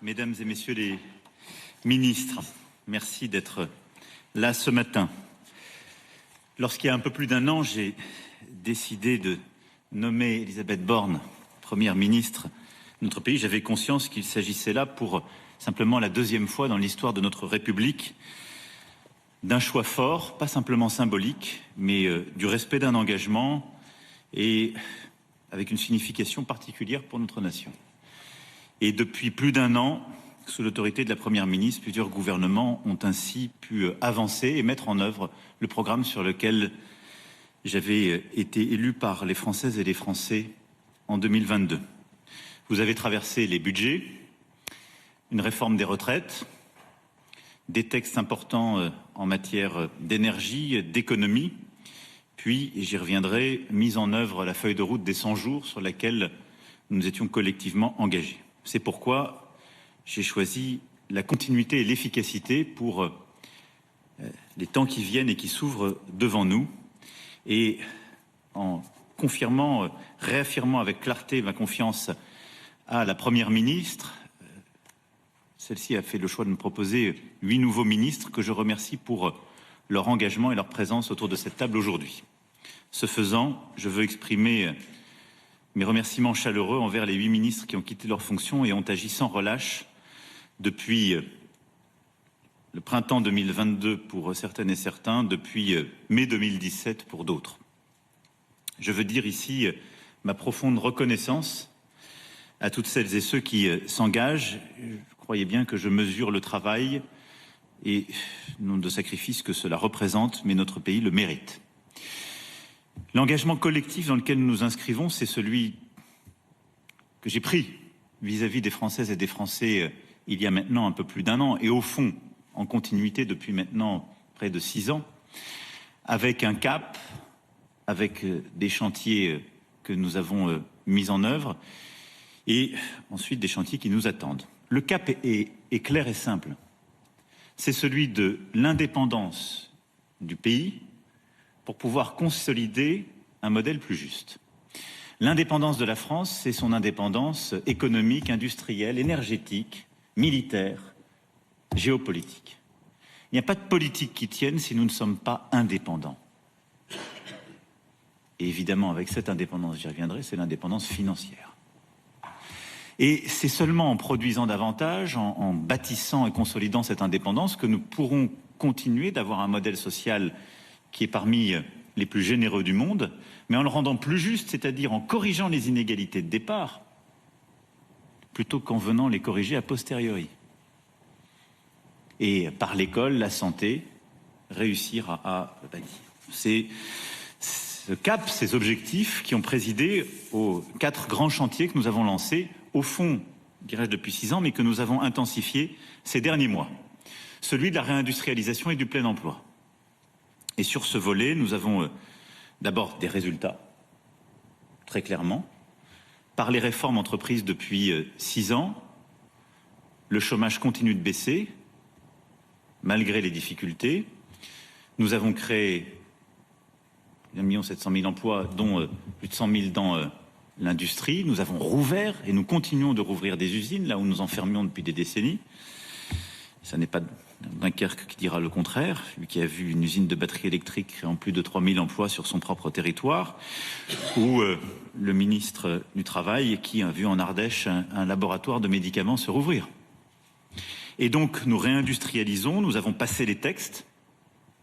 Mesdames et Messieurs les ministres, merci d'être là ce matin. Lorsqu'il y a un peu plus d'un an, j'ai décidé de nommer Elisabeth Borne Première ministre de notre pays, j'avais conscience qu'il s'agissait là pour simplement la deuxième fois dans l'histoire de notre République d'un choix fort, pas simplement symbolique, mais du respect d'un engagement et avec une signification particulière pour notre nation. Et depuis plus d'un an, sous l'autorité de la Première ministre, plusieurs gouvernements ont ainsi pu avancer et mettre en œuvre le programme sur lequel j'avais été élu par les Françaises et les Français en 2022. Vous avez traversé les budgets, une réforme des retraites, des textes importants en matière d'énergie, d'économie, puis, et j'y reviendrai, mise en œuvre la feuille de route des 100 jours sur laquelle nous étions collectivement engagés. C'est pourquoi j'ai choisi la continuité et l'efficacité pour les temps qui viennent et qui s'ouvrent devant nous. Et en confirmant, réaffirmant avec clarté ma confiance à la Première ministre, celle-ci a fait le choix de me proposer 8 nouveaux ministres que je remercie pour leur engagement et leur présence autour de cette table aujourd'hui. Ce faisant, je veux exprimer mes remerciements chaleureux envers les 8 ministres qui ont quitté leurs fonctions et ont agi sans relâche depuis le printemps 2022 pour certaines et certains, depuis mai 2017 pour d'autres. Je veux dire ici ma profonde reconnaissance à toutes celles et ceux qui s'engagent. Croyez bien que je mesure le travail et le nombre de sacrifices que cela représente, mais notre pays le mérite. L'engagement collectif dans lequel nous nous inscrivons, c'est celui que j'ai pris vis-à-vis des Françaises et des Français il y a maintenant un peu plus d'un an, et au fond, en continuité depuis maintenant près de 6 ans, avec un cap, avec des chantiers que nous avons mis en œuvre, et ensuite des chantiers qui nous attendent. Le cap est clair et simple. C'est celui de l'indépendance du pays pour pouvoir consolider un modèle plus juste. L'indépendance de la France, c'est son indépendance économique, industrielle, énergétique, militaire, géopolitique. Il n'y a pas de politique qui tienne si nous ne sommes pas indépendants. Et évidemment, avec cette indépendance, j'y reviendrai, c'est l'indépendance financière. Et c'est seulement en produisant davantage, en bâtissant et consolidant cette indépendance que nous pourrons continuer d'avoir un modèle social qui est parmi les plus généreux du monde, mais en le rendant plus juste, c'est-à-dire en corrigeant les inégalités de départ, plutôt qu'en venant les corriger a posteriori. Et par l'école, la santé, réussir à bâtir. C'est ce cap, ces objectifs qui ont présidé aux 4 grands chantiers que nous avons lancés, au fond, dirais-je depuis 6 ans, mais que nous avons intensifiés ces derniers mois. Celui de la réindustrialisation et du plein emploi. Et sur ce volet, nous avons d'abord des résultats, très clairement. Par les réformes entreprises depuis 6 ans, le chômage continue de baisser, malgré les difficultés. Nous avons créé 1 700 000 emplois, dont plus de 100 000 dans l'industrie. Nous avons rouvert et nous continuons de rouvrir des usines, là où nous enfermions depuis des décennies. Ça n'est pas Dunkerque qui dira le contraire, lui qui a vu une usine de batteries électriques en plus de 3 000 emplois sur son propre territoire, ou le ministre du Travail qui a vu en Ardèche un laboratoire de médicaments se rouvrir. Et donc nous réindustrialisons, nous avons passé les textes,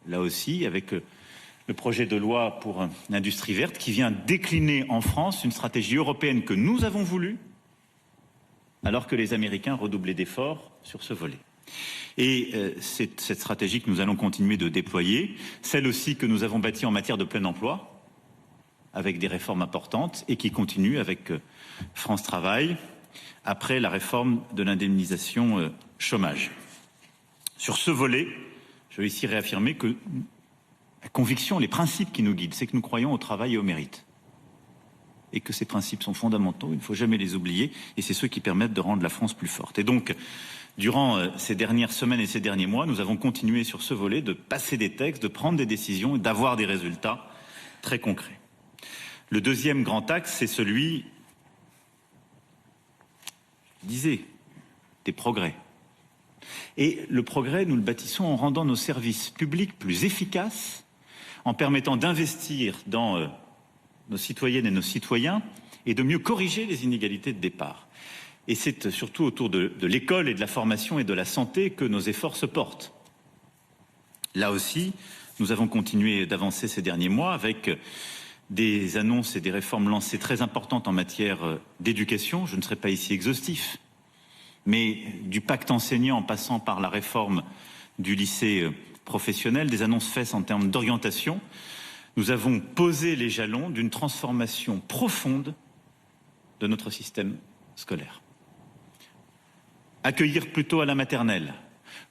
là aussi avec le projet de loi pour l'industrie verte qui vient décliner en France une stratégie européenne que nous avons voulu, alors que les Américains redoublaient d'efforts sur ce volet. Et c'est cette stratégie que nous allons continuer de déployer, celle aussi que nous avons bâtie en matière de plein emploi, avec des réformes importantes, et qui continue avec France Travail, après la réforme de l'indemnisation chômage. Sur ce volet, je veux ici réaffirmer que la conviction, les principes qui nous guident, c'est que nous croyons au travail et au mérite. Et que ces principes sont fondamentaux, il ne faut jamais les oublier, et c'est ceux qui permettent de rendre la France plus forte. Et donc, durant ces dernières semaines et ces derniers mois, nous avons continué sur ce volet de passer des textes, de prendre des décisions et d'avoir des résultats très concrets. Le deuxième grand axe, c'est celui, je disais, des progrès. Et le progrès, nous le bâtissons en rendant nos services publics plus efficaces, en permettant d'investir dans nos citoyennes et nos citoyens et de mieux corriger les inégalités de départ. Et c'est surtout autour de l'école et de la formation et de la santé que nos efforts se portent. Là aussi, nous avons continué d'avancer ces derniers mois avec des annonces et des réformes lancées très importantes en matière d'éducation. Je ne serai pas ici exhaustif, mais du pacte enseignant en passant par la réforme du lycée professionnel, des annonces faites en termes d'orientation, nous avons posé les jalons d'une transformation profonde de notre système scolaire. Accueillir plus tôt à la maternelle,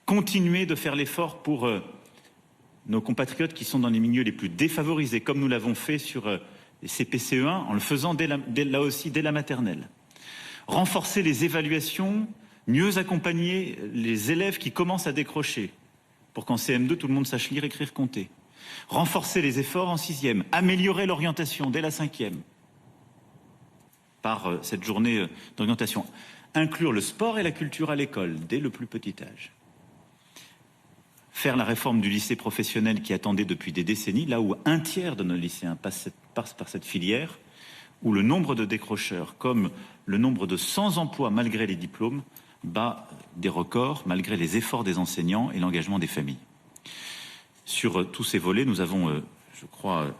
continuer de faire l'effort pour nos compatriotes qui sont dans les milieux les plus défavorisés, comme nous l'avons fait sur les CPCE1, en le faisant là aussi dès la maternelle. Renforcer les évaluations, mieux accompagner les élèves qui commencent à décrocher, pour qu'en CM2, tout le monde sache lire, écrire, compter. Renforcer les efforts en 6e, améliorer l'orientation dès la 5e, par cette journée d'orientation. Inclure le sport et la culture à l'école, dès le plus petit âge. Faire la réforme du lycée professionnel qui attendait depuis des décennies, là où un tiers de nos lycéens passent par cette filière, où le nombre de décrocheurs, comme le nombre de sans-emploi malgré les diplômes, bat des records malgré les efforts des enseignants et l'engagement des familles. Sur tous ces volets, nous avons, je crois,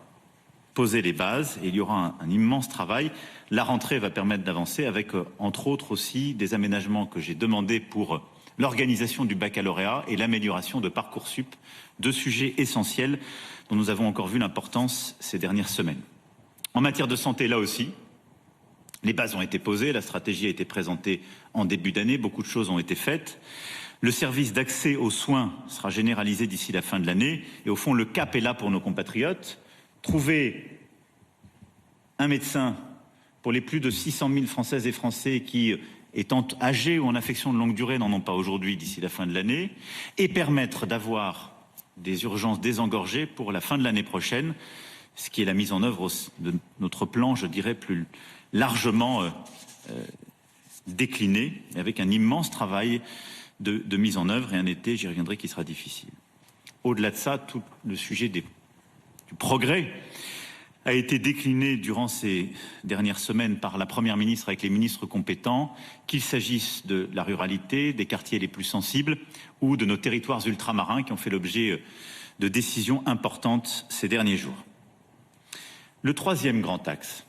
posé les bases et il y aura un immense travail. La rentrée va permettre d'avancer avec, entre autres aussi, des aménagements que j'ai demandés pour l'organisation du baccalauréat et l'amélioration de Parcoursup, deux sujets essentiels dont nous avons encore vu l'importance ces dernières semaines. En matière de santé, là aussi, les bases ont été posées, la stratégie a été présentée en début d'année, beaucoup de choses ont été faites. Le service d'accès aux soins sera généralisé d'ici la fin de l'année et au fond, le cap est là pour nos compatriotes. Trouver un médecin pour les plus de 600 000 Françaises et Français qui, étant âgés ou en affection de longue durée, n'en ont pas aujourd'hui d'ici la fin de l'année, et permettre d'avoir des urgences désengorgées pour la fin de l'année prochaine, ce qui est la mise en œuvre de notre plan, je dirais, plus largement décliné, avec un immense travail de mise en œuvre et un été, j'y reviendrai, qui sera difficile. Au-delà de ça, tout le sujet du progrès a été décliné durant ces dernières semaines par la Première ministre avec les ministres compétents, qu'il s'agisse de la ruralité, des quartiers les plus sensibles ou de nos territoires ultramarins qui ont fait l'objet de décisions importantes ces derniers jours. Le troisième grand axe,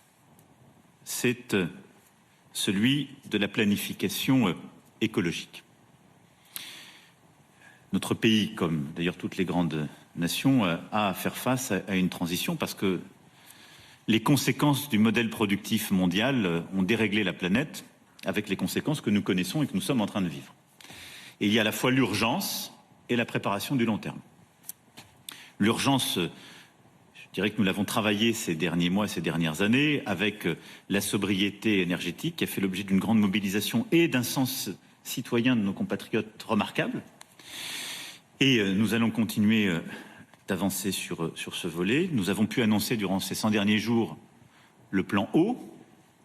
c'est celui de la planification écologique. Notre pays, comme d'ailleurs toutes les grandes nations, a à faire face à une transition parce que les conséquences du modèle productif mondial ont déréglé la planète avec les conséquences que nous connaissons et que nous sommes en train de vivre. Et il y a à la fois l'urgence et la préparation du long terme. L'urgence, je dirais que nous l'avons travaillé ces derniers mois, ces dernières années, avec la sobriété énergétique qui a fait l'objet d'une grande mobilisation et d'un sens citoyen de nos compatriotes remarquable. Et nous allons continuer d'avancer sur ce volet. Nous avons pu annoncer durant ces 100 derniers jours le plan eau,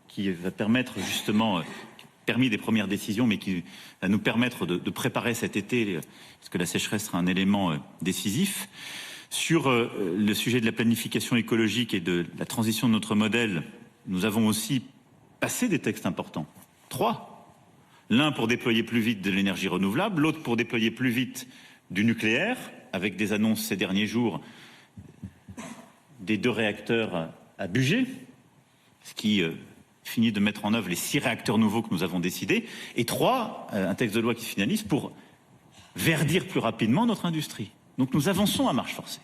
qui va permettre justement, permis des premières décisions, mais qui va nous permettre de préparer cet été, parce que la sécheresse sera un élément décisif. Sur le sujet de la planification écologique et de la transition de notre modèle, nous avons aussi passé des textes importants. 3. L'un pour déployer plus vite de l'énergie renouvelable, l'autre pour déployer plus vite du nucléaire, avec des annonces ces derniers jours des 2 réacteurs à Bugey, ce qui finit de mettre en œuvre les 6 réacteurs nouveaux que nous avons décidés, et 3, un texte de loi qui se finalise pour verdir plus rapidement notre industrie. Donc nous avançons à marche forcée.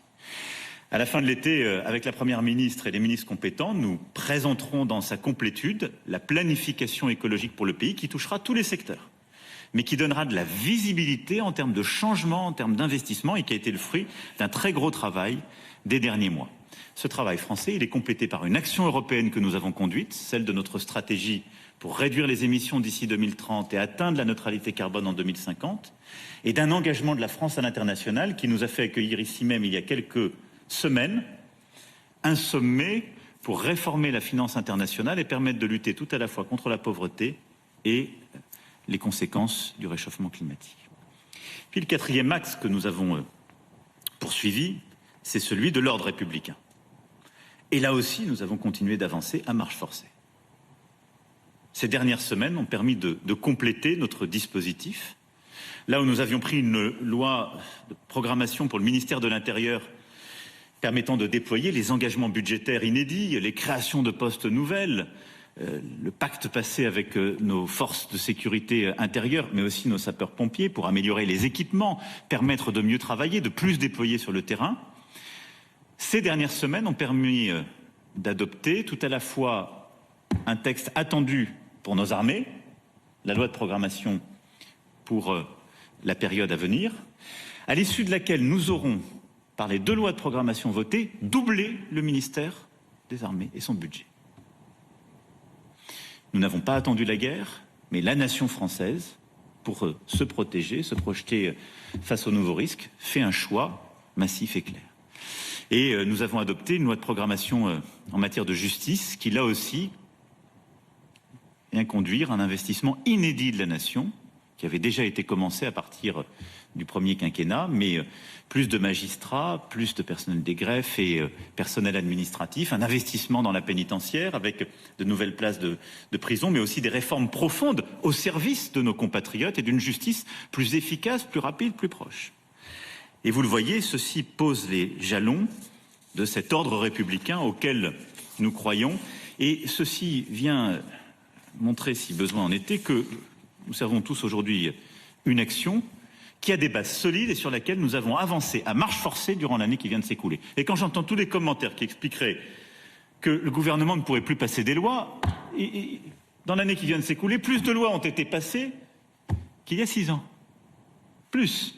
À la fin de l'été, avec la Première ministre et les ministres compétents, nous présenterons dans sa complétude la planification écologique pour le pays qui touchera tous les secteurs, mais qui donnera de la visibilité en termes de changement, en termes d'investissement, et qui a été le fruit d'un très gros travail des derniers mois. Ce travail français, il est complété par une action européenne que nous avons conduite, celle de notre stratégie pour réduire les émissions d'ici 2030 et atteindre la neutralité carbone en 2050, et d'un engagement de la France à l'international qui nous a fait accueillir ici même, il y a quelques semaines, un sommet pour réformer la finance internationale et permettre de lutter tout à la fois contre la pauvreté et les conséquences du réchauffement climatique. Puis le quatrième axe que nous avons poursuivi, c'est celui de l'ordre républicain. Et là aussi, nous avons continué d'avancer à marche forcée. Ces dernières semaines ont permis de compléter notre dispositif. Là où nous avions pris une loi de programmation pour le ministère de l'Intérieur permettant de déployer les engagements budgétaires inédits, les créations de postes nouvelles, le pacte passé avec nos forces de sécurité intérieure, mais aussi nos sapeurs-pompiers pour améliorer les équipements, permettre de mieux travailler, de plus déployer sur le terrain. Ces dernières semaines ont permis d'adopter tout à la fois un texte attendu pour nos armées, la loi de programmation pour la période à venir, à l'issue de laquelle nous aurons, par les 2 lois de programmation votées, doublé le ministère des Armées et son budget. Nous n'avons pas attendu la guerre, mais la nation française, pour se protéger, se projeter face aux nouveaux risques, fait un choix massif et clair. Et nous avons adopté une loi de programmation en matière de justice qui, là aussi, vient conduire un investissement inédit de la nation, qui avait déjà été commencé à partir du premier quinquennat, mais plus de magistrats, plus de personnel des greffes et personnel administratif, un investissement dans la pénitentiaire avec de nouvelles places de prison, mais aussi des réformes profondes au service de nos compatriotes et d'une justice plus efficace, plus rapide, plus proche. Et vous le voyez, ceci pose les jalons de cet ordre républicain auquel nous croyons, et ceci vient montrer, si besoin en était, que nous servons tous aujourd'hui une action qui a des bases solides et sur laquelle nous avons avancé à marche forcée durant l'année qui vient de s'écouler. Et quand j'entends tous les commentaires qui expliqueraient que le gouvernement ne pourrait plus passer des lois, dans l'année qui vient de s'écouler, plus de lois ont été passées qu'il y a 6 ans. Plus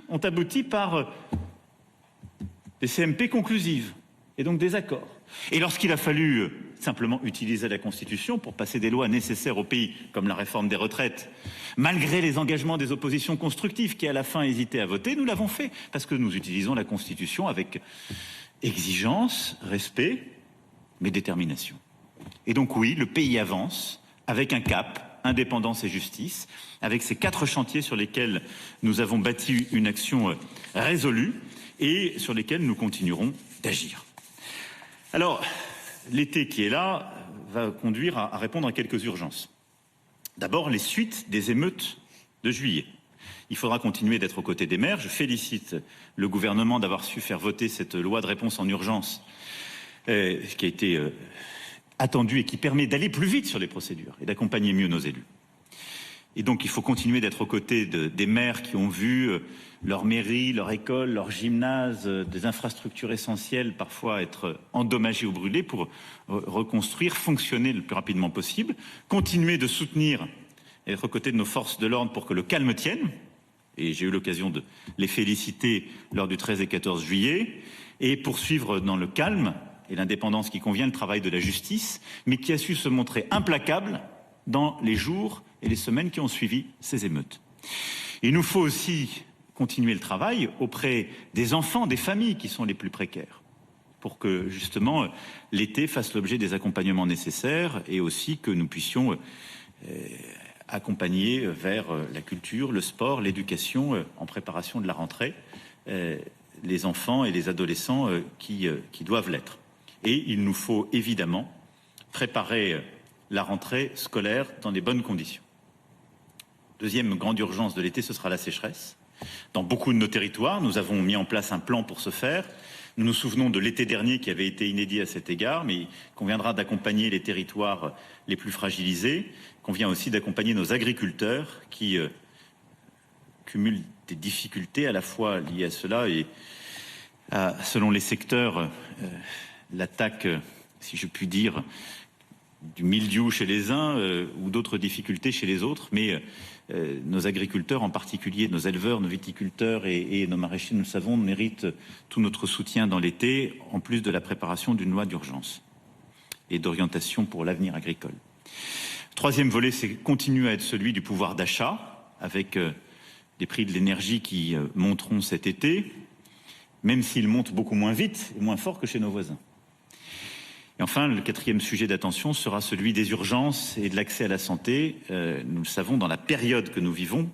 ont abouti par des CMP conclusives et donc des accords. Et lorsqu'il a fallu simplement utiliser la Constitution pour passer des lois nécessaires au pays, comme la réforme des retraites, malgré les engagements des oppositions constructives qui à la fin hésitaient à voter, nous l'avons fait, parce que nous utilisons la Constitution avec exigence, respect, mais détermination. Et donc oui, le pays avance avec un cap, indépendance et justice, avec ces 4 chantiers sur lesquels nous avons bâti une action résolue et sur lesquels nous continuerons d'agir. Alors, l'été qui est là va conduire à répondre à quelques urgences. D'abord, les suites des émeutes de juillet. Il faudra continuer d'être aux côtés des maires. Je félicite le gouvernement d'avoir su faire voter cette loi de réponse en urgence qui a été attendue et qui permet d'aller plus vite sur les procédures et d'accompagner mieux nos élus. Et donc, il faut continuer d'être aux côtés des maires qui ont vu leur mairie, leur école, leur gymnase, des infrastructures essentielles parfois être endommagées ou brûlées pour reconstruire, fonctionner le plus rapidement possible. Continuer de soutenir et être aux côtés de nos forces de l'ordre pour que le calme tienne. Et j'ai eu l'occasion de les féliciter lors du 13 et 14 juillet. Et poursuivre dans le calme et l'indépendance qui convient le travail de la justice, mais qui a su se montrer implacable dans les jours et les semaines qui ont suivi ces émeutes. Il nous faut aussi continuer le travail auprès des enfants, des familles qui sont les plus précaires, pour que justement l'été fasse l'objet des accompagnements nécessaires et aussi que nous puissions accompagner vers la culture, le sport, l'éducation en préparation de la rentrée, les enfants et les adolescents qui doivent l'être. Et il nous faut évidemment préparer la rentrée scolaire dans les bonnes conditions. Deuxième grande urgence de l'été, ce sera la sécheresse. Dans beaucoup de nos territoires, nous avons mis en place un plan pour ce faire. Nous nous souvenons de l'été dernier qui avait été inédit à cet égard, mais il conviendra d'accompagner les territoires les plus fragilisés. Il convient aussi d'accompagner nos agriculteurs qui cumulent des difficultés à la fois liées à cela et selon les secteurs, l'attaque, si je puis dire, du mildiou chez les uns ou d'autres difficultés chez les autres, mais nos agriculteurs en particulier, nos éleveurs, nos viticulteurs et nos maraîchers, nous le savons, méritent tout notre soutien dans l'été, en plus de la préparation d'une loi d'urgence et d'orientation pour l'avenir agricole. Troisième volet, c'est continuer à être celui du pouvoir d'achat, avec des prix de l'énergie qui monteront cet été, même s'ils montent beaucoup moins vite et moins fort que chez nos voisins. Et enfin, le quatrième sujet d'attention sera celui des urgences et de l'accès à la santé. Nous le savons, dans la période que nous vivons,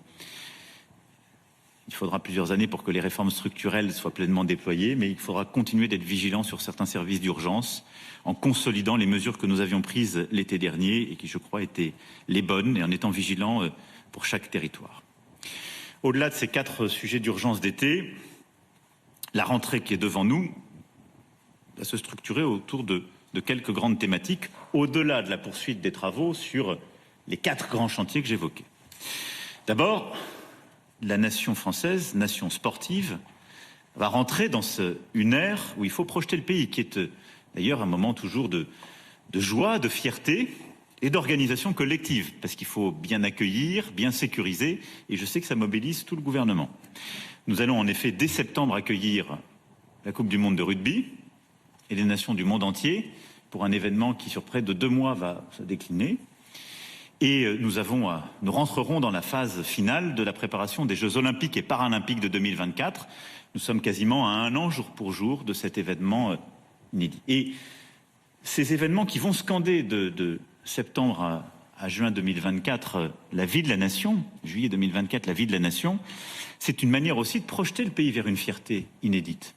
il faudra plusieurs années pour que les réformes structurelles soient pleinement déployées, mais il faudra continuer d'être vigilant sur certains services d'urgence en consolidant les mesures que nous avions prises l'été dernier et qui, je crois, étaient les bonnes et en étant vigilants pour chaque territoire. Au-delà de ces 4 sujets d'urgence d'été, la rentrée qui est devant nous va se structurer autour de quelques grandes thématiques, au-delà de la poursuite des travaux sur les 4 grands chantiers que j'évoquais. D'abord, la nation française, nation sportive, va rentrer dans une ère où il faut projeter le pays, qui est d'ailleurs un moment toujours de joie, de fierté et d'organisation collective, parce qu'il faut bien accueillir, bien sécuriser, et je sais que ça mobilise tout le gouvernement. Nous allons en effet, dès septembre, accueillir la Coupe du Monde de rugby et les nations du monde entier pour un événement qui, sur près de 2 mois, va se décliner. Et nous rentrerons dans la phase finale de la préparation des Jeux Olympiques et Paralympiques de 2024. Nous sommes quasiment à 1 an, jour pour jour, de cet événement inédit. Et ces événements qui vont scander de septembre à juin 2024 la vie de la nation, juillet 2024 la vie de la nation, c'est une manière aussi de projeter le pays vers une fierté inédite.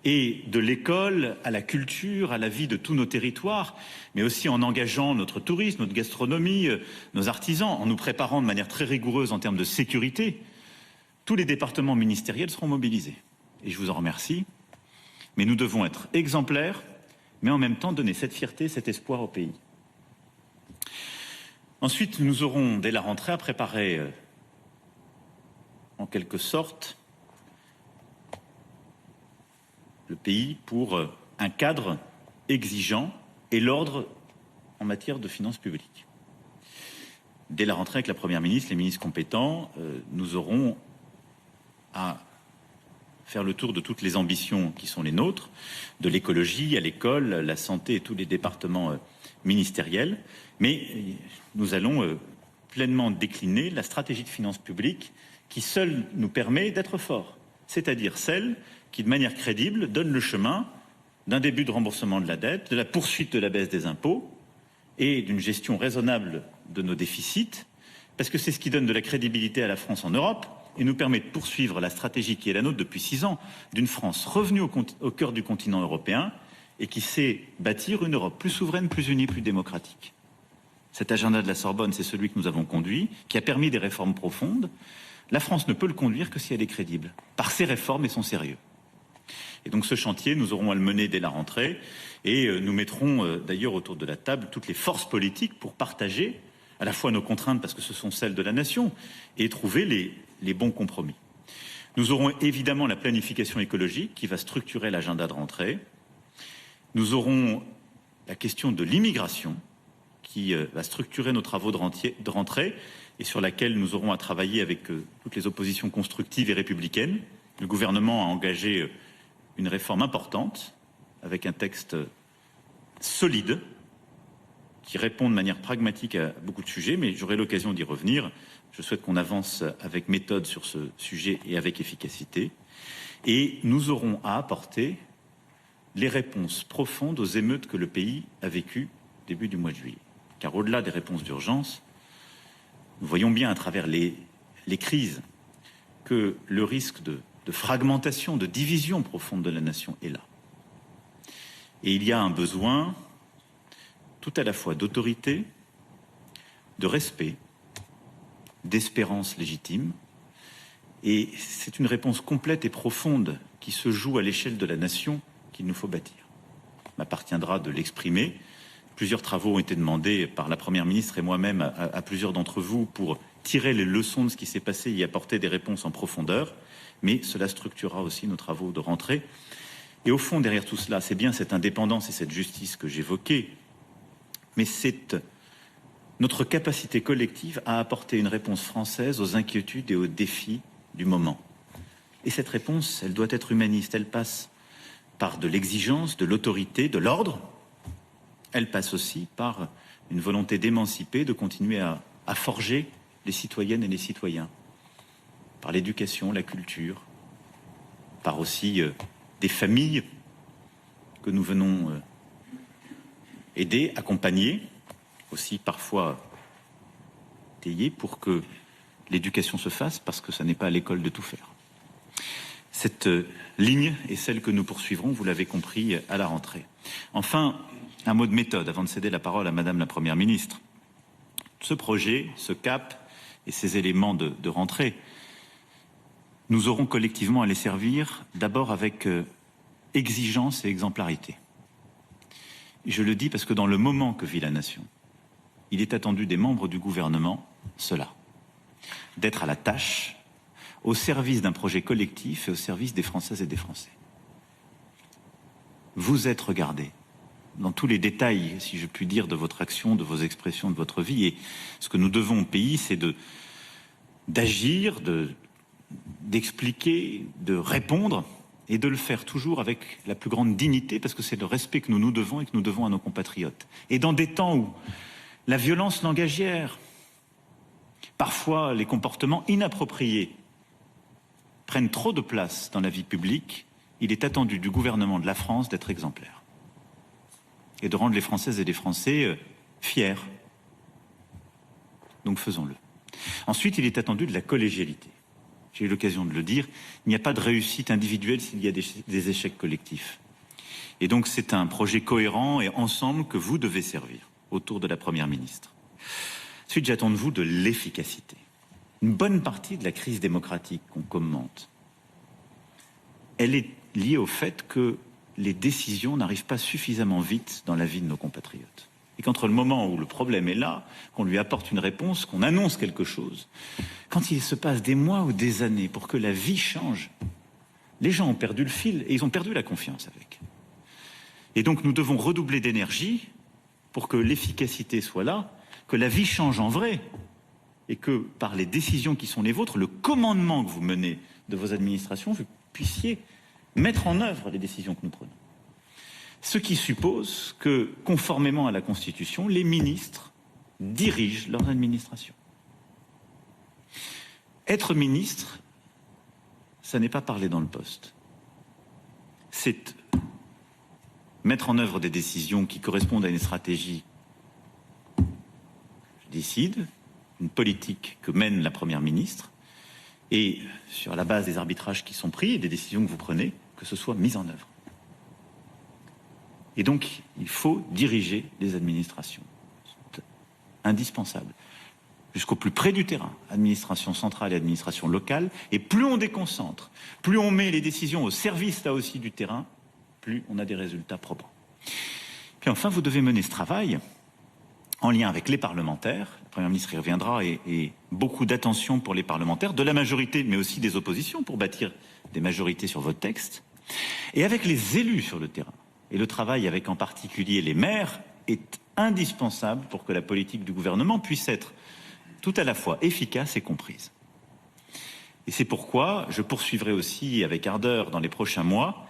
Et de l'école à la culture, à la vie de tous nos territoires, mais aussi en engageant notre tourisme, notre gastronomie, nos artisans, en nous préparant de manière très rigoureuse en termes de sécurité, tous les départements ministériels seront mobilisés. Et je vous en remercie. Mais nous devons être exemplaires, mais en même temps donner cette fierté, cet espoir au pays. Ensuite, nous aurons, dès la rentrée, à préparer, en quelque sorte, le pays pour un cadre exigeant et l'ordre en matière de finances publiques. Dès la rentrée avec la Première ministre, les ministres compétents, nous aurons à faire le tour de toutes les ambitions qui sont les nôtres, de l'écologie à l'école, la santé et tous les départements ministériels. Mais nous allons pleinement décliner la stratégie de finances publiques qui seule nous permet d'être forts, c'est-à-dire celle qui, de manière crédible, donne le chemin d'un début de remboursement de la dette, de la poursuite de la baisse des impôts et d'une gestion raisonnable de nos déficits, parce que c'est ce qui donne de la crédibilité à la France en Europe et nous permet de poursuivre la stratégie qui est la nôtre depuis 6 ans, d'une France revenue au cœur du continent européen et qui sait bâtir une Europe plus souveraine, plus unie, plus démocratique. Cet agenda de la Sorbonne, c'est celui que nous avons conduit, qui a permis des réformes profondes. La France ne peut le conduire que si elle est crédible, par ses réformes et son sérieux. Et donc ce chantier, nous aurons à le mener dès la rentrée et nous mettrons d'ailleurs autour de la table toutes les forces politiques pour partager à la fois nos contraintes parce que ce sont celles de la nation et trouver les bons compromis. Nous aurons évidemment la planification écologique qui va structurer l'agenda de rentrée. Nous aurons la question de l'immigration qui va structurer nos travaux de rentrée et sur laquelle nous aurons à travailler avec toutes les oppositions constructives et républicaines. Le gouvernement a engagé une réforme importante, avec un texte solide, qui répond de manière pragmatique à beaucoup de sujets, mais j'aurai l'occasion d'y revenir. Je souhaite qu'on avance avec méthode sur ce sujet et avec efficacité. Et nous aurons à apporter les réponses profondes aux émeutes que le pays a vécues début du mois de juillet. Car au-delà des réponses d'urgence, nous voyons bien à travers les crises que le risque de fragmentation, de division profonde de la nation est là. Et il y a un besoin tout à la fois d'autorité, de respect, d'espérance légitime. Et c'est une réponse complète et profonde qui se joue à l'échelle de la nation qu'il nous faut bâtir. Il m'appartiendra de l'exprimer. Plusieurs travaux ont été demandés par la Première ministre et moi-même à plusieurs d'entre vous pour tirer les leçons de ce qui s'est passé et y apporter des réponses en profondeur. Mais cela structurera aussi nos travaux de rentrée. Et au fond, derrière tout cela, c'est bien cette indépendance et cette justice que j'évoquais, mais c'est notre capacité collective à apporter une réponse française aux inquiétudes et aux défis du moment. Et cette réponse, elle doit être humaniste. Elle passe par de l'exigence, de l'autorité, de l'ordre. Elle passe aussi par une volonté d'émanciper, de continuer à forger les citoyennes et les citoyens, par l'éducation, la culture, par aussi des familles que nous venons aider, accompagner, aussi parfois tailler pour que l'éducation se fasse, parce que ça n'est pas à l'école de tout faire. Cette ligne est celle que nous poursuivrons, vous l'avez compris, à la rentrée. Enfin, un mot de méthode, avant de céder la parole à Madame la Première ministre. Ce projet, ce cap et ces éléments de rentrée, nous aurons collectivement à les servir d'abord avec exigence et exemplarité. Et je le dis parce que dans le moment que vit la nation, il est attendu des membres du gouvernement cela, d'être à la tâche, au service d'un projet collectif et au service des Françaises et des Français. Vous êtes regardés dans tous les détails, si je puis dire, de votre action, de vos expressions, de votre vie. Et ce que nous devons au pays, c'est d'agir, d'expliquer, de répondre, et de le faire toujours avec la plus grande dignité, parce que c'est le respect que nous nous devons et que nous devons à nos compatriotes. Et dans des temps où la violence langagière, parfois les comportements inappropriés, prennent trop de place dans la vie publique, il est attendu du gouvernement de la France d'être exemplaire et de rendre les Françaises et les Français fiers. Donc faisons-le. Ensuite, il est attendu de la collégialité. J'ai eu l'occasion de le dire, il n'y a pas de réussite individuelle s'il y a des échecs collectifs. Et donc c'est un projet cohérent et ensemble que vous devez servir autour de la Première ministre. Ensuite, j'attends de vous de l'efficacité. Une bonne partie de la crise démocratique qu'on commente, elle est liée au fait que les décisions n'arrivent pas suffisamment vite dans la vie de nos compatriotes. Et qu'entre le moment où le problème est là, qu'on lui apporte une réponse, qu'on annonce quelque chose, quand il se passe des mois ou des années pour que la vie change, les gens ont perdu le fil et ils ont perdu la confiance avec. Et donc nous devons redoubler d'énergie pour que l'efficacité soit là, que la vie change en vrai, et que par les décisions qui sont les vôtres, le commandement que vous menez de vos administrations, vous puissiez mettre en œuvre les décisions que nous prenons. Ce qui suppose que, conformément à la Constitution, les ministres dirigent leurs administrations. Être ministre, ça n'est pas parler dans le poste. C'est mettre en œuvre des décisions qui correspondent à une stratégie. Je décide, une politique que mène la Première ministre, et sur la base des arbitrages qui sont pris et des décisions que vous prenez, que ce soit mis en œuvre. Et donc, il faut diriger les administrations. C'est indispensable. Jusqu'au plus près du terrain, administration centrale et administration locale. Et plus on déconcentre, plus on met les décisions au service, là aussi, du terrain, plus on a des résultats probants. Puis enfin, vous devez mener ce travail en lien avec les parlementaires. La Première ministre y reviendra, et beaucoup d'attention pour les parlementaires, de la majorité, mais aussi des oppositions, pour bâtir des majorités sur votre texte. Et avec les élus sur le terrain. Et le travail avec en particulier les maires est indispensable pour que la politique du gouvernement puisse être tout à la fois efficace et comprise. Et c'est pourquoi je poursuivrai aussi avec ardeur dans les prochains mois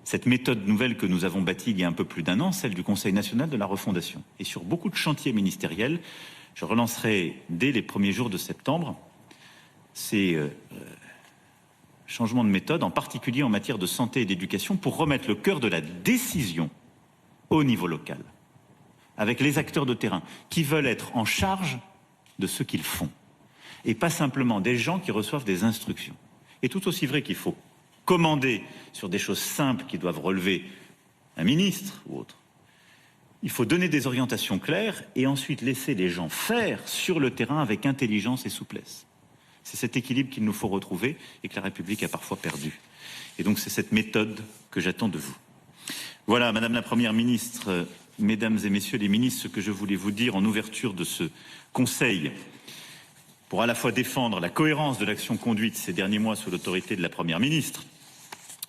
cette méthode nouvelle que nous avons bâtie il y a un peu plus d'un an, celle du Conseil national de la refondation. Et sur beaucoup de chantiers ministériels, je relancerai dès les premiers jours de septembre ces changement de méthode, en particulier en matière de santé et d'éducation, pour remettre le cœur de la décision au niveau local, avec les acteurs de terrain qui veulent être en charge de ce qu'ils font, et pas simplement des gens qui reçoivent des instructions. Et tout aussi vrai qu'il faut commander sur des choses simples qui doivent relever un ministre ou autre, il faut donner des orientations claires et ensuite laisser les gens faire sur le terrain avec intelligence et souplesse. C'est cet équilibre qu'il nous faut retrouver et que la République a parfois perdu. Et donc c'est cette méthode que j'attends de vous. Voilà, Madame la Première ministre, Mesdames et Messieurs les ministres, ce que je voulais vous dire en ouverture de ce Conseil pour à la fois défendre la cohérence de l'action conduite ces derniers mois sous l'autorité de la Première ministre,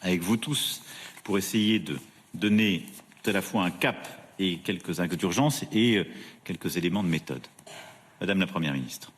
avec vous tous, pour essayer de donner tout à la fois un cap et quelques actes d'urgence et quelques éléments de méthode. Madame la Première ministre.